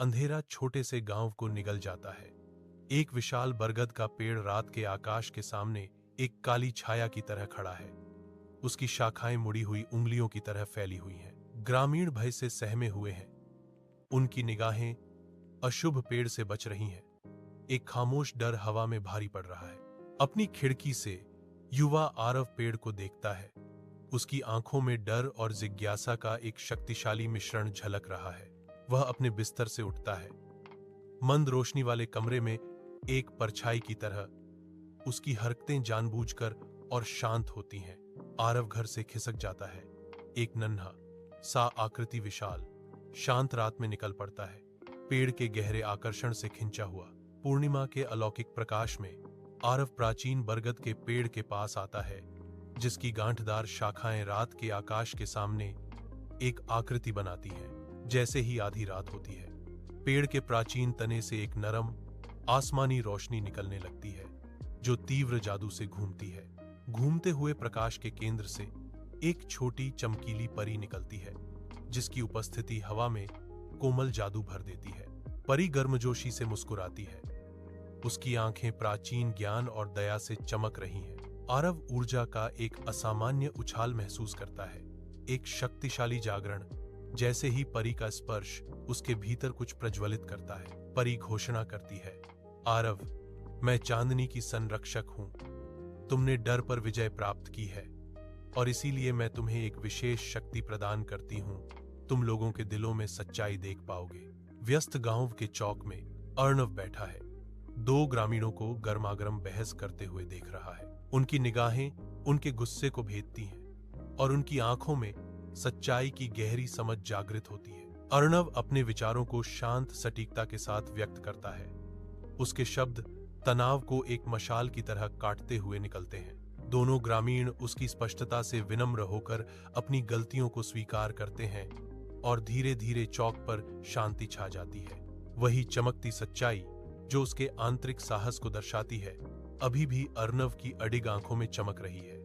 अंधेरा छोटे से गांव को निगल जाता है। एक विशाल बरगद का पेड़ रात के आकाश के सामने एक काली छाया की तरह खड़ा है। उसकी शाखाएं मुड़ी हुई उंगलियों की तरह फैली हुई हैं। ग्रामीण भय से सहमे हुए हैं। उनकी निगाहें अशुभ पेड़ से बच रही हैं। एक खामोश डर हवा में भारी पड़ रहा है। अपनी खिड़की से युवा आरव पेड़ को देखता है। उसकी आंखों में डर और जिज्ञासा का एक शक्तिशाली मिश्रण झलक रहा है। वह अपने बिस्तर से उठता है। मंद रोशनी वाले कमरे में एक परछाई की तरह उसकी हरकतें जानबूझकर और शांत होती हैं। आरव घर से खिसक जाता है। एक नन्हा सा आकृति विशाल शांत रात में निकल पड़ता है। पेड़ के गहरे आकर्षण से खिंचा हुआ पूर्णिमा के अलौकिक प्रकाश में आरव प्राचीन बरगद के पेड़ के पास आता है, जिसकी गांठदार शाखाएं रात के आकाश के सामने एक आकृति बनाती हैं, जैसे ही आधी रात होती है। पेड़ के प्राचीन तने से एक नरम आसमानी रोशनी निकलने लगती है, जो तीव्र जादू से घूमती है। घूमते हुए प्रकाश के केंद्र से एक छोटी चमकीली परी निकलती है, जिसकी उपस्थिति हवा में कोमल जादू भर देती है। परी गर्मजोशी से मुस्कुराती है। उसकी आंखें प्राचीन ज्ञान और दया से चमक रही हैं। आरव ऊर्जा का एक असामान्य उछाल महसूस करता है, एक शक्तिशाली जागरण, जैसे ही परी का स्पर्श उसके भीतर कुछ प्रज्वलित करता है। परी घोषणा करती है, आरव, मैं चांदनी की संरक्षक हूं। तुमने डर पर विजय प्राप्त की है और इसीलिए मैं तुम्हें एक विशेष शक्ति प्रदान करती हूं। तुम लोगों के दिलों में सच्चाई देख पाओगे। व्यस्त गांव के चौक में अर्णव बैठा है। दो ग्रामीणों को गर्मागर्म बहस करते हुए देख रहा है। उनकी निगाहें उनके गुस्से को भेदती हैं और उनकी आंखों में सच्चाई की गहरी समझ जागृत होती है। अर्णव अपने विचारों को शांत सटीकता के साथ व्यक्त करता है। उसके शब्द तनाव को एक मशाल की तरह काटते हुए निकलते हैं। दोनों ग्रामीण उसकी स्पष्टता से विनम्र होकर अपनी गलतियों को स्वीकार करते हैं और धीरे धीरे चौक पर शांति छा जाती है। वही चमकती सच्चाई जो उसके आंतरिक साहस को दर्शाती है, अभी भी अर्णव की अडिग आंखों में चमक रही है।